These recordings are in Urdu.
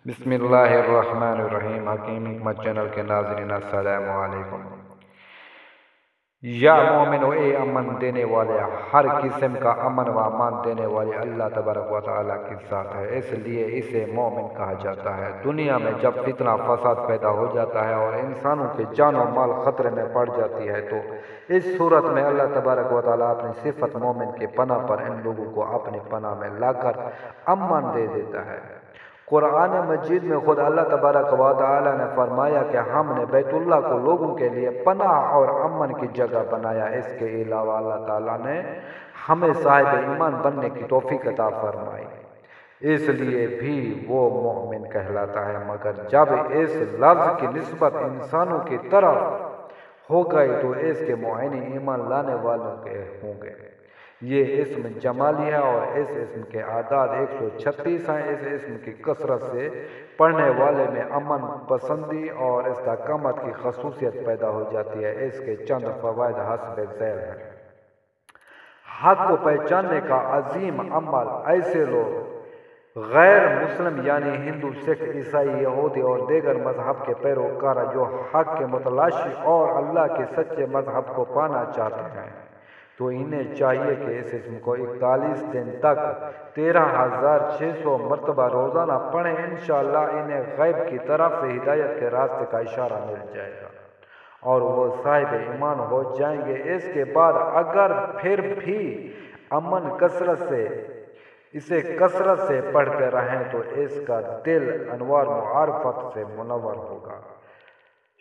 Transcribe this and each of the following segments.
بسم اللہ الرحمن الرحیم۔ حکیم حکمت چینل کے ناظرین السلام علیکم۔ یا مومنو، اے امن دینے والے، ہر قسم کا امن و امان دینے والے اللہ تبارک و تعالیٰ کی ذات ہے، اس لیے اسے مومن کہا جاتا ہے۔ دنیا میں جب فتنہ فساد پیدا ہو جاتا ہے اور انسانوں کے جان و مال خطرے میں پڑ جاتی ہے تو اس صورت میں اللہ تبارک و تعالیٰ اپنی صفت مومن کے پناہ پر ان لوگوں کو اپنی پناہ میں لا کر امن دے دیتا ہے۔ قرآن مجید میں خود اللہ تبارک و تعالی نے فرمایا کہ ہم نے بیت اللہ کو لوگوں کے لیے پناہ اور امن کی جگہ بنایا۔ اس کے علاوہ اللہ تعالی نے ہمیں صاحب ایمان بننے کی توفیق عطا فرمائی، اس لیے بھی وہ مومن کہلاتا ہے۔ مگر جب اس لفظ کی نسبت انسانوں کی طرف ہو گئی تو اس کے معنی ایمان لانے والوں کے ہوں گے۔ یہ اسم جمالی ہے اور اس اسم کے اعداد 136 ہیں۔ اس اسم کی کثرت سے پڑھنے والے میں امن پسندی اور استقامت کی خصوصیت پیدا ہو جاتی ہے۔ اس کے چند فوائد حسب ذیل ہیں۔ حق کو پہچاننے کا عظیم عمل۔ ایسے لوگ غیر مسلم یعنی ہندو، سکھ، عیسائی، یہودی اور دیگر مذہب کے پیروکار جو حق کے متلاشی اور اللہ کے سچے مذہب کو پانا چاہتے ہیں تو انہیں چاہیے کہ اس اسم کو 41 دن تک 13,600 مرتبہ روزانہ پڑھیں۔ انشاءاللہ انہیں غیب کی طرف سے ہدایت کے راستے کا اشارہ مل جائے گا اور وہ صاحب ایمان ہو جائیں گے۔ اس کے بعد اگر پھر بھی اسے کثرت سے پڑھتے رہیں تو اس کا دل انوار معرفت سے منور ہوگا۔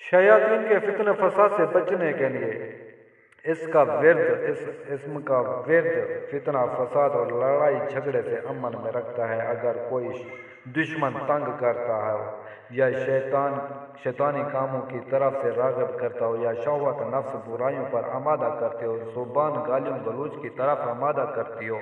شیاطین کے فتنہ فساد سے بچنے کے لیے اس اسم کا ورد فتنہ فساد اور لڑائی جھگڑے سے امن میں رکھتا ہے۔ اگر کوئی دشمن تنگ کرتا ہے یا شیطانی کاموں کی طرف سے راغب کرتا ہو یا شہوت نفس برائیوں پر آمادہ کرتے ہو، زبان گالیوں گلوچ کی طرف آمادہ کرتی ہو،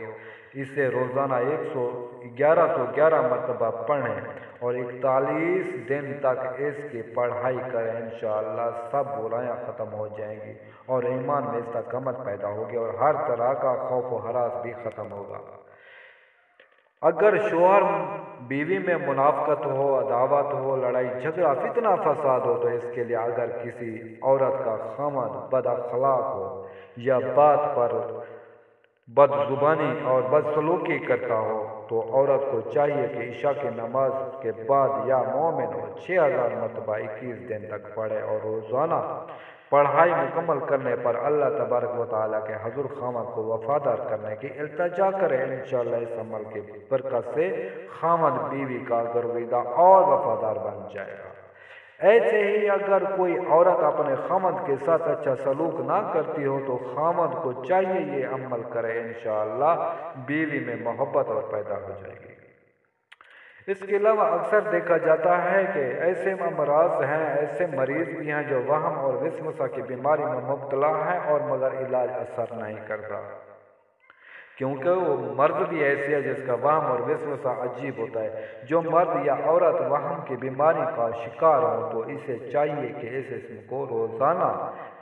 اسے روزانہ 1111 مرتبہ پڑھیں اور 41 دن تک اس کی پڑھائی کریں۔ انشاءاللہ سب برائیاں ختم ہو جائیں گی اور ایمان میں استقامت پیدا ہوگی اور ہر طرح کا خوف و ہراس بھی ختم ہوگا۔ اگر شوہر بیوی میں منافقت ہو، عداوت ہو، لڑائی جھگڑا، فتنہ فساد ہو تو اس کے لیے اگر کسی عورت کا خاوند بد اخلاق ہو یا بات پر بد زبانی اور بد سلوکی کرتا ہو تو عورت کو چاہیے کہ عشاء کی نماز کے بعد یا مومن ہو 6000 مرتبہ 21 دن تک پڑھے اور روزانہ پڑھائی مکمل کرنے پر اللہ تبارک و تعالیٰ کے حضور خاوند کو وفادار کرنے کی التجا کرے۔ انشاءاللہ اس عمل کی برکت سے خاوند بیوی کا گرویدہ اور وفادار بن جائے گا۔ ایسے ہی اگر کوئی عورت اپنے خاوند کے ساتھ اچھا سلوک نہ کرتی ہو تو خاوند کو چاہیے یہ عمل کرے۔ انشاءاللہ بیوی میں محبت اور پیدا ہو جائے گی۔ اس کے علاوہ اکثر دیکھا جاتا ہے کہ ایسے امراض ہیں، ایسے مریض بھی ہیں جو وہم اور وسوسہ کی بیماری میں مبتلا ہیں اور مگر علاج اثر نہیں کرتا، کیونکہ وہ مرض بھی ایسی ہے جس کا وہم اور وسوسہ عجیب ہوتا ہے۔ جو مرد یا عورت وہم کی بیماری کا شکار ہو تو اسے چاہیے کہ اس اسم کو روزانہ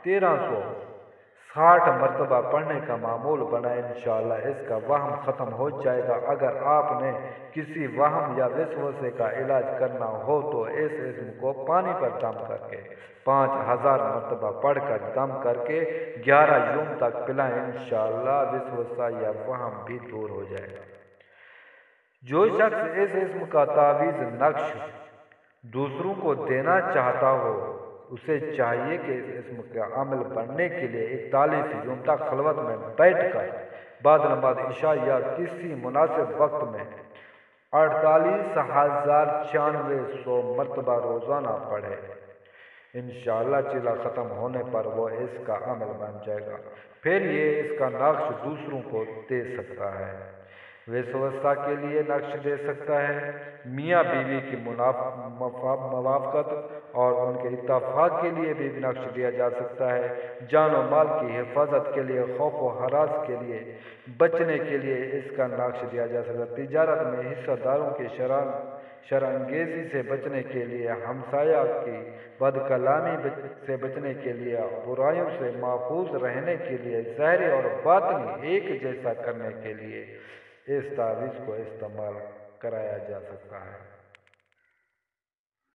1360 مرتبہ پڑھنے کا معمول بنائے۔ انشاءاللہ اس کا وہم ختم ہو جائے گا۔ اگر آپ نے کسی وہم یا وسوسے کا علاج کرنا ہو تو اس اسم کو پانی پر دم کر کے 5000 مرتبہ پڑھ کر دم کر کے 11 یوم تک پلائیں۔ انشاءاللہ وسوسہ یا وہم بھی دور ہو جائے گا۔ جو شخص اس اسم کا تعویذ نقش دوسروں کو دینا چاہتا ہو اسے چاہیے کہ اس اسم کا عمل بننے کے لیے 41 یوم تک خلوت میں بیٹھ کر بعد نماز عشاء یا کسی مناسب وقت میں 48,996 مرتبہ روزانہ پڑھے۔ انشاءاللہ چلا ختم ہونے پر وہ اس کا عمل بن جائے گا، پھر یہ اس کا نقش دوسروں کو دے سکتا ہے۔ وسوسہ کے لیے نقش دے سکتا ہے، میاں بیوی کی موافقت اور ان کے اتفاق کے لیے بھی نقش دیا جا سکتا ہے، جان و مال کی حفاظت کے لیے، خوف و ہراس کے لیے بچنے کے لیے اس کا نقش دیا جا سکتا ہے، تجارت میں حصہ داروں کی شرانگیزی سے بچنے کے لیے، ہمسایہ کی بد کلامی سے بچنے کے لیے، برائیوں سے محفوظ رہنے کے لیے، ظاہری اور باطنی ایک جیسا کرنے کے لیے اس تعویذ کو استعمال کرایا جا سکتا ہے۔